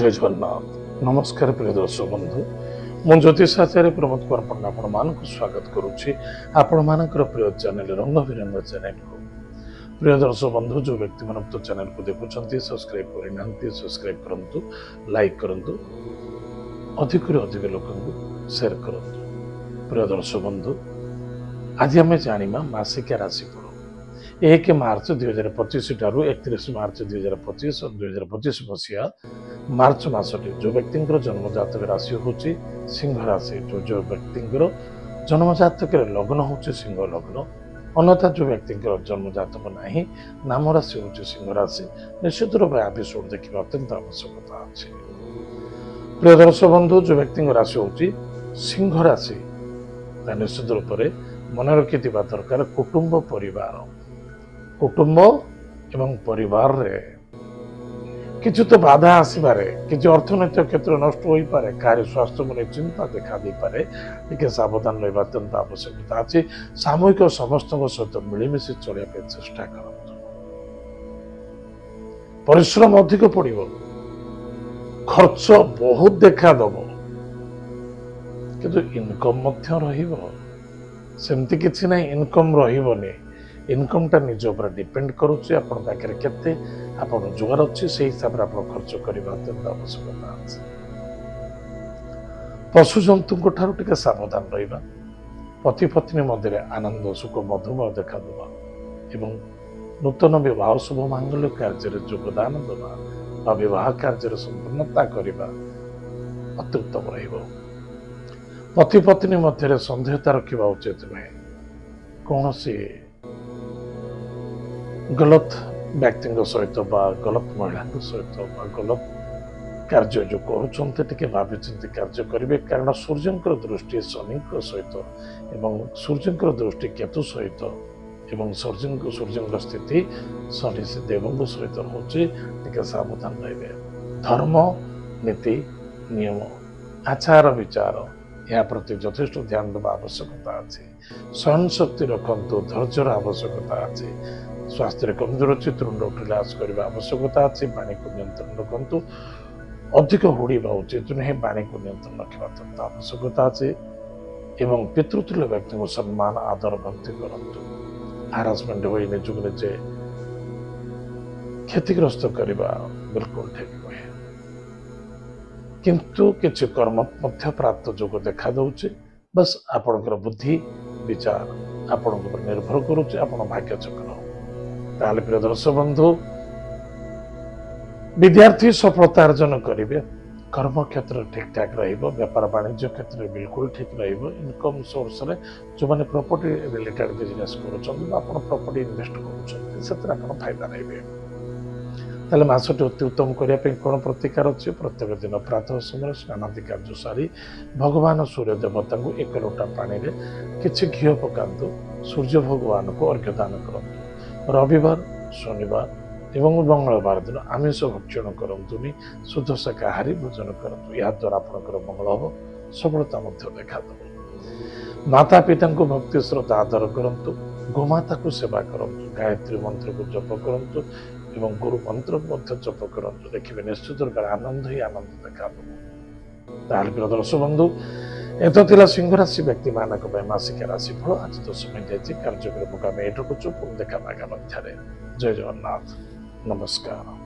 जय जगन्नाथ नमस्कार प्रिय दर्शक बंधु मु ज्योतिष आचार्य प्रमोद कुमार पंडा आपण स्वागत करुच्ची आपण मानकर प्रिय चैनल रंग विरंग चैनल को प्रिय दर्शक बंधु जो व्यक्ति मन तो चैनल को देखुं सब्सक्राइब करना सब्सक्राइब करूँ लाइक करूँ अधिक अधिक लोक शेयर करूँ प्रिय दर्शक बंधु आज आम जाना मासिका राशिफल 1 मार्च 2025 ठारू 31 मार्च 2025 और 2025 मसीहा मार्च मासटी जो व्यक्ति जन्म जातक राशि हूँ सिंह राशि जो व्यक्ति जन्म जातक लग्न हूँ सिंह लग्न अन्यथा जो व्यक्ति जन्म जातक ना नाम राशि हूँ सिंह राशि निश्चित रूप से एपिसोड देखा अत्यंत आवश्यकता अच्छी प्रिय दर्शक बंधु जो व्यक्ति राशि हूँ सिंह राशि निश्चित रूप से मन रखि दरकार कुटुंब परिवार कुटुंब एवं परिवार रे किछु तो बाधा आसबारे किछु अर्थनैतिक क्षेत्र नष्ट हो पारे कार्य स्वास्थ्य को चिंता देखा दे पारे टिके सावधान रहा अत्यंत आवश्यकता अच्छी सामूहिक समस्त सहित मिलमिशि चलिया चेष्टा कर परिश्रम अधिक पड़ो खर्च बहुत देखा दब किंतु इनकम सेमती किसी ना इनकम रही इनकम टा निज ऊपर डिपेंड करुच्चे पाखे केते आप रोजगार अच्छी से हिसाब से आप खर्च करने अत्यंत आवश्यकता अच्छे पशु जंतु टे सावधान रहा पति पत्नी मध्य आनंद सुख मधुमेह देखा देवा एवं नूतन विवाह शुभ मांगल्य कार्य योगदान देवा विवाह कार्य संपूर्णता करने अत्युत्तम पति पत्नी मध्य संदेहता रखा उचित नुहे कौन सी गलत व्यक्ति सहित गलत महिला सहित गलत कार्य जो करुँचे भाई कार्य करेंगे कारण सूर्य दृष्टि शनि सहित एवं सूर्य दृष्टि केतु सहित एवं सूर्य स्थिति शनि से देव सहित रोचे सावधान रहे धर्म नीति नियम आचार विचार या प्रति यथेष्ट ध्यान देवा आवश्यकता अच्छी सहन शक्ति रखु धैर्यर आवश्यकता अच्छी स्वास्थ्य कमजोर अच्छी तुरंत उठिलास करने आवश्यकता अच्छी पानी को नियंत्रण रखु अधिक हुड़ा उचित नुहे पानी को नियंत्रण रखा अत्यंत आवश्यकता अच्छी एवं पितृतुल्य व्यक्ति को सम्मान आदर भक्ति करूँ हारासमेंट हो निजुक निजे क्षतिग्रस्त करने बिल्कुल ठीक नुहे किंतु किसी कर्म प्राप्त जोग देखा दौचे बस आपणकर बुद्धि विचार आपण निर्भर करुचे आपण भाग्य चक्र ताले प्रिय दर्शक बंधु विद्यार्थी सफलता अर्जन करेंगे कर्म क्षेत्र ठीक ठाक व्यापार वाणिज्य क्षेत्र में बिल्कुल ठीक इनकम सोर्स रे जो मैंने प्रॉपर्टी रिलेटेड बिजनेस करॉपर्टी इन्वेस्ट कर फायदा रहे ताले मासटी अति उत्तम करने कौन प्रतिकार अच्छे प्रत्येक दिन प्रातः समय स्नानादि कार्य सारी भगवान सूर्य देवता को 1 लोटा पानी रे किछि घी पकातु सूर्य भगवान को अर्घ्यदान करूँ रविवार शनिवार एवं मंगलवार दिन आमिष भक्षण करूँ शुद्ध शाकाहारी भोजन करूँ या द्वारा आपंकर मंगल हम सफलता देखा दब माता पिता को भक्ति श्रद्धा आदर करूँ गोमाता को सेवा करूँ गायत्री मंत्र को जप करूँ एवं गुरु मंत्र को जप करूँ देखिए निश्चित रूप आनंद ही आनंद देखा दब दर्शक बंधु एत सिंह राशि व्यक्ति मानक मासिक राशिफल आज 10 मिनिट कार्यक्रम को आम ये रखुचु पुनः देखा आगामी अध्याय जय जगन्नाथ नमस्कार।